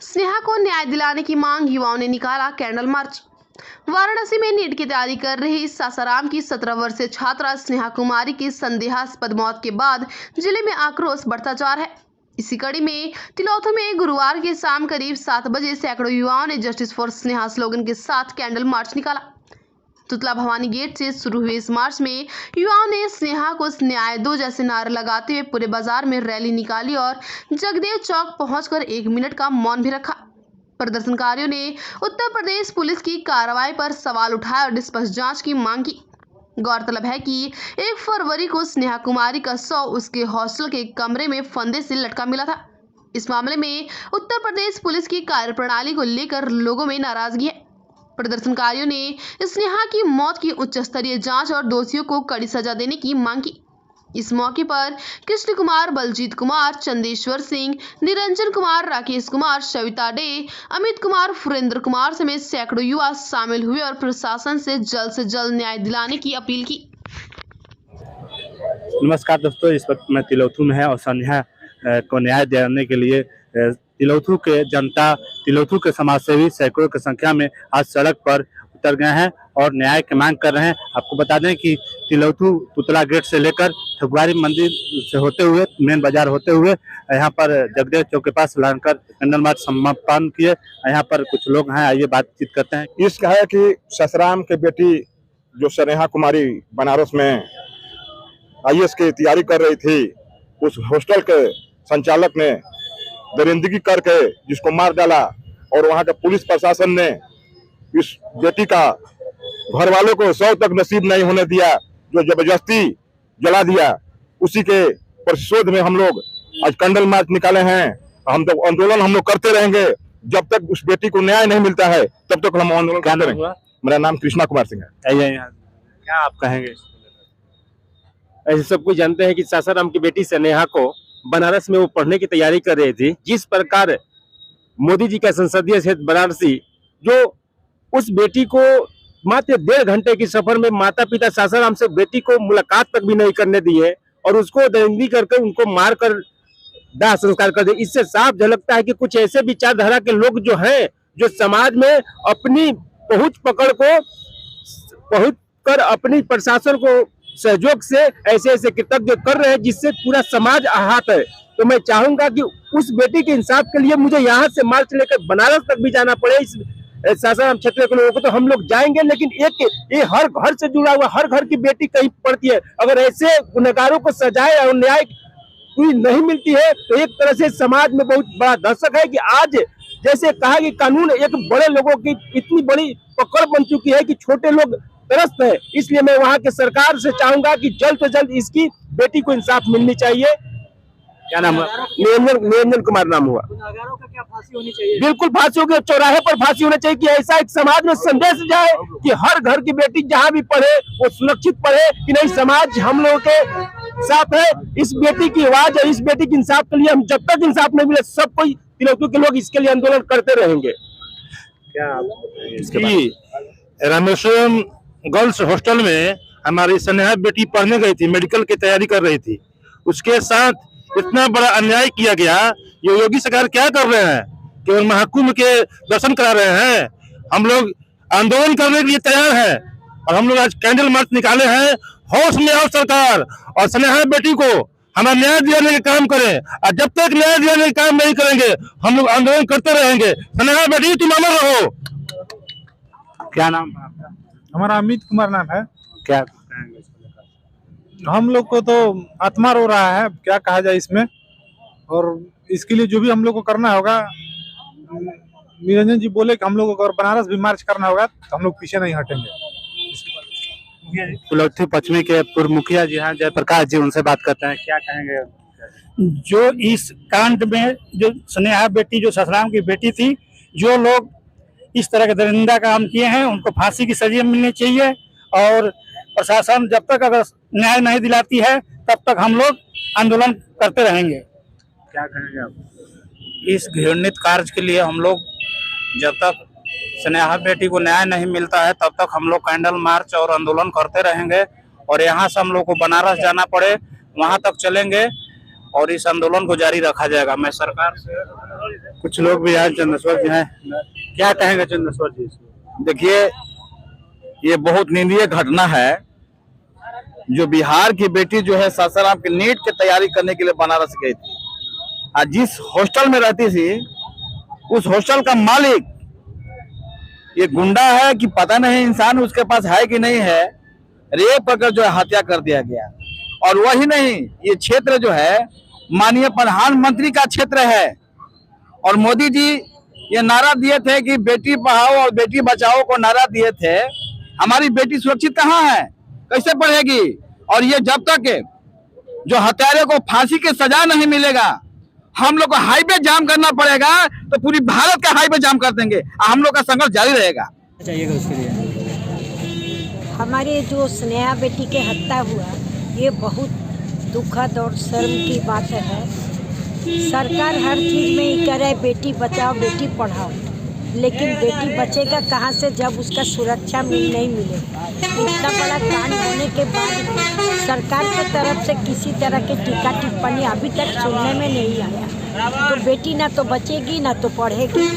स्नेहा को न्याय दिलाने की मांग, युवाओं ने निकाला कैंडल मार्च। वाराणसी में नीट की तैयारी कर रही सासाराम की 17 वर्षीय छात्रा स्नेहा कुमारी की संदेहास्पद मौत के बाद जिले में आक्रोश बढ़ता जा रहा है। इसी कड़ी में तिलौथू में गुरुवार की शाम करीब 7 बजे सैकड़ों युवाओं ने जस्टिस फॉर स्नेहा स्लोगन के साथ कैंडल मार्च निकाला। तुतला भवानी गेट से शुरू हुए इस मार्च में युवाओं ने स्नेहा को न्याय दो जैसे नारे लगाते हुए पूरे बाजार में रैली निकाली और जगदेव चौक पहुंचकर 1 मिनट का मौन भी रखा। प्रदर्शनकारियों ने उत्तर प्रदेश पुलिस की कार्रवाई पर सवाल उठाए और निष्पक्ष जांच की मांग की। गौरतलब है कि 1 फरवरी को स्नेहा कुमारी का शव उसके हॉस्टल के कमरे में फंदे से लटका मिला था। इस मामले में उत्तर प्रदेश पुलिस की कार्यप्रणाली को लेकर लोगों में नाराजगी है। प्रदर्शनकारियों ने स्नेहा की मौत की उच्च स्तरीय जांच और दोषियों को कड़ी सजा देने की मांग की। इस मौके पर कृष्ण कुमार, बलजीत कुमार, चंदेश्वर सिंह, निरंजन कुमार, राकेश कुमार, सविता डे, अमित कुमार, फुरेंद्र कुमार समेत सैकड़ों युवा शामिल हुए और प्रशासन से जल्द न्याय दिलाने की अपील की। नमस्कार दोस्तों, इस वक्त मैं तिलौथू में है और स्नेहा को न्याय दिलाने के लिए तिलौथू के जनता, तिलौथू के समाजसेवी सैकड़ों की संख्या में आज सड़क पर उतर गए हैं और न्याय की मांग कर रहे हैं। आपको बता दें कि तिलौथू तुतला गेट से लेकर ठकुरारी मंदिर से होते हुए मेन बाजार होते हुए यहाँ पर जगदेव चौक के पास लाकर कैंडल मार्च समापन किए। यहाँ पर कुछ लोग हैं, आइए बातचीत करते हैं। इसका है कि ससराम के बेटी जो स्नेहा कुमारी बनारस में IAS की तैयारी कर रही थी, उस हॉस्टल के संचालक ने दरिंदगी करके जिसको मार डाला और वहां के पुलिस प्रशासन ने इस बेटी का घर वालों को 100 तक नसीब नहीं होने दिया, जो जबरदस्ती जला दिया। उसी के प्रतिशोध में हम लोग आज कैंडल मार्च निकाले हैं। हम तो आंदोलन हम लोग करते रहेंगे जब तक उस बेटी को न्याय नहीं मिलता है, तब तक हम आंदोलन करते रहेंगे। मेरा नाम कृष्णा कुमार सिंह है। क्या आप कहेंगे? ऐसे सब कुछ जानते हैं कि सासाराम की बेटी स्नेहा को बनारस में वो पढ़ने की तैयारी कर रही थी। जिस प्रकार मोदी जी का संसदीय क्षेत्र वाराणसी, जो उस बेटी को मात्र 1.5 घंटे की सफर में माता पिता सासाराम से बेटी को मुलाकात तक भी नहीं करने दिए और उसको दरिंदगी करके उनको मार कर दाह संस्कार कर दिए। इससे साफ झलकता है कि कुछ ऐसे विचारधारा के लोग जो हैं, जो समाज में अपनी पहुंच कर अपनी प्रशासन को सहयोग से ऐसे कृतज्ञ कर रहे हैं, जिससे पूरा समाज आहत है। तो मैं चाहूंगा कि उस बेटी के इंसाफ के लिए मुझे यहाँ से मार्च लेकर बनारस तक भी जाना पड़े। इस सासाराम क्षेत्र के लोगों को तो हम लोग जाएंगे, लेकिन ये हर घर से जुड़ा हुआ, हर घर की बेटी कहीं पड़ती है। अगर ऐसे गुनहगारों को सजाए और न्याय कोई नहीं मिलती है तो एक तरह से समाज में बहुत बड़ा दर्शक है कि आज जैसे कहा कि कानून एक बड़े लोगों की इतनी बड़ी पकड़ बन चुकी है कि छोटे लोग त्रस्त है। इसलिए मैं वहां के सरकार से चाहूंगा कि जल्द से जल्द इसकी बेटी को इंसाफ मिलनी चाहिए। क्या नाम है? निरंजन कुमार नाम हुआ। गुनहगारों का क्या फांसी होनी चाहिए? बिल्कुल फांसी होगी, चौराहे पर फांसी होनी चाहिए कि ऐसा एक समाज में संदेश जाए कि हर घर की बेटी जहाँ भी पढ़े वो सुरक्षित पढ़े, कि नहीं समाज हम लोगों के साथ है। इस बेटी की आवाज है, इस बेटी के इंसाफ के लिए हम जब तक इंसाफ नहीं मिले, सब कोई तिलौथू के लोग इसके लिए आंदोलन करते रहेंगे। क्या रामेश्वरम गर्ल्स हॉस्टल में हमारी स्नेहा बेटी पढ़ने गई थी, मेडिकल की तैयारी कर रही थी, उसके साथ इतना बड़ा अन्याय किया गया। ये योगी सरकार क्या कर रहे हैं? केवल महाकुंभ के दर्शन करा रहे हैं। हम लोग आंदोलन करने के लिए तैयार हैं और हम लोग आज कैंडल मार्च निकाले हैं। होश में आओ सरकार और स्नेहा बेटी को हमारा न्याय दिलाने का काम करें, और जब तक न्याय दिलाने का काम नहीं करेंगे हम लोग आंदोलन करते रहेंगे। स्नेहा बेटी तुम अमर रहो। क्या नाम है आपका? हमारा अमित कुमार नाम है। क्या कहेंगे? हम लोग को तो आत्मा रो रहा है, क्या कहा जाए इसमें। और इसके लिए जो भी हम लोग को करना होगा, निरंजन जी बोले कि हम लोग को अगर बनारस भी मार्च करना होगा तो हम लोग पीछे नहीं हटेंगे। तिलौथू पश्चिमी के पूर्व मुखिया जी हैं जयप्रकाश जी, उनसे बात करते हैं। क्या कहेंगे? जो इस कांड में जो स्नेहा बेटी, जो ससराम की बेटी थी, जो लोग इस तरह के दरिंदा काम किए हैं, उनको फांसी की सजा मिलनी चाहिए। और प्रशासन जब तक अगर न्याय नहीं दिलाती है तब तक हम लोग आंदोलन करते रहेंगे। क्या कहेंगे आप? इस घृणित कार्य के लिए हम लोग जब तक स्नेहा बेटी को न्याय नहीं मिलता है तब तक हम लोग कैंडल मार्च और आंदोलन करते रहेंगे। और यहाँ से हम लोग को बनारस जाना पड़े वहाँ तक चलेंगे और इस आंदोलन को जारी रखा जाएगा। मैं सरकार से कुछ लोग भी आज चंदेश्वर जी हैं, क्या कहेंगे चंदेश्वर जी इसमें? देखिए, ये बहुत निंदनीय घटना है। जो बिहार की बेटी जो है सासाराम की नीट की तैयारी करने के लिए बनारस गई थी, आज जिस हॉस्टल में रहती थी उस हॉस्टल का मालिक ये गुंडा है कि पता नहीं इंसान उसके पास है कि नहीं है, रेप कर जो है हत्या कर दिया गया। और वही नहीं, ये क्षेत्र जो है माननीय प्रधानमंत्री का क्षेत्र है और मोदी जी ये नारा दिए थे कि बेटी पढ़ाओ और बेटी बचाओ को नारा दिए थे। हमारी बेटी सुरक्षित कहाँ है, कैसे पढ़ेगी? और ये जब तक जो हत्यारे को फांसी की सजा नहीं मिलेगा, हम लोग को हाईवे जाम करना पड़ेगा, तो पूरी भारत का हाईवे जाम कर देंगे। हम लोग का संघर्ष जारी रहेगा। चाहिएगा उसके लिए। हमारे जो स्नेहा बेटी के हत्या हुआ, ये बहुत दुखद और शर्म की बात है। सरकार हर चीज़ में ही करे बेटी बचाओ बेटी पढ़ाओ, लेकिन बेटी बचेगा कहाँ से जब उसका सुरक्षा नहीं मिलेगा। इतना बड़ा कांड होने के बाद सरकार की तरफ से किसी तरह की टीका टिप्पणी अभी तक सुनने में नहीं आया। तो बेटी ना तो बचेगी ना तो पढ़ेगी।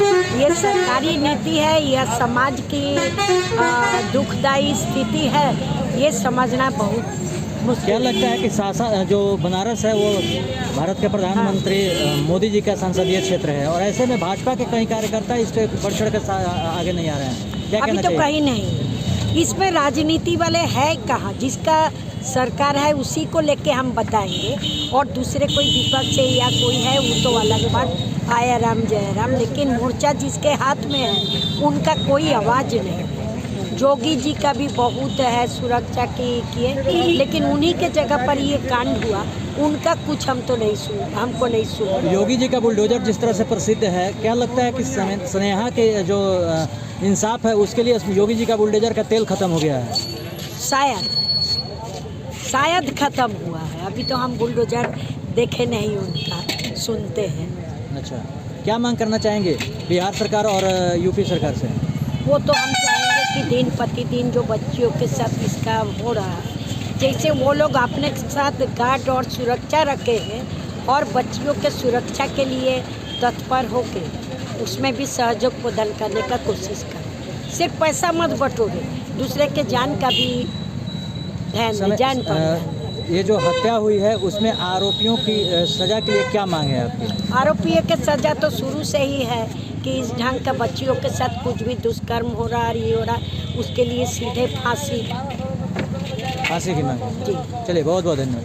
ये सरकारी नीति है, यह समाज की दुखदायी स्थिति है, ये समझना बहुत मुश्किल। क्या लगता है कि जो बनारस है वो भारत के प्रधानमंत्री मोदी जी का संसदीय क्षेत्र है, और ऐसे में भाजपा के कई कार्यकर्ता इस पे बढ़ चढ़ कर आगे नहीं आ रहे हैं, क्या कहना चाहिए? अभी तो कहीं नहीं, इसमें राजनीति वाले है कहाँ? जिसका सरकार है उसी को लेके हम बताएंगे, और दूसरे कोई विपक्ष है या कोई है वो तो अलग बात, आया राम जय राम। लेकिन मोर्चा जिसके हाथ में है उनका कोई आवाज़ नहीं। जोगी जी का भी बहुत है सुरक्षा की किए, लेकिन उन्हीं के जगह पर ये कांड हुआ, उनका कुछ हमको नहीं सुना। योगी जी का बुलडोजर जिस तरह से प्रसिद्ध है, क्या लगता है कि स्नेहा के जो इंसाफ है उसके लिए योगी जी का बुलडोजर का तेल खत्म हो गया है? शायद खत्म हुआ है। अभी तो हम बुलडोजर देखे नहीं, उनका सुनते हैं। अच्छा, क्या मांग करना चाहेंगे बिहार सरकार और यूपी सरकार से? वो तो हम चाहेंगे कि दिन प्रतिदिन जो बच्चियों के साथ इसका हो रहा है, जैसे वो लोग अपने साथ गार्ड और सुरक्षा रखे हैं और बच्चियों के सुरक्षा के लिए तत्पर होकर उसमें भी सहयोग प्रदान करने का कोशिश करें। सिर्फ पैसा मत बटोरे, दूसरे के जान का भी जान पर। ये जो हत्या हुई है उसमें आरोपियों की सज़ा के लिए क्या मांग है आपकी? आरोपियों के सज़ा तो शुरू से ही है कि इस ढंग का बच्चियों के साथ कुछ भी दुष्कर्म हो रहा है, ये हो रहा है, उसके लिए सीधे फांसी की मांग। जी, चलिए, बहुत बहुत धन्यवाद।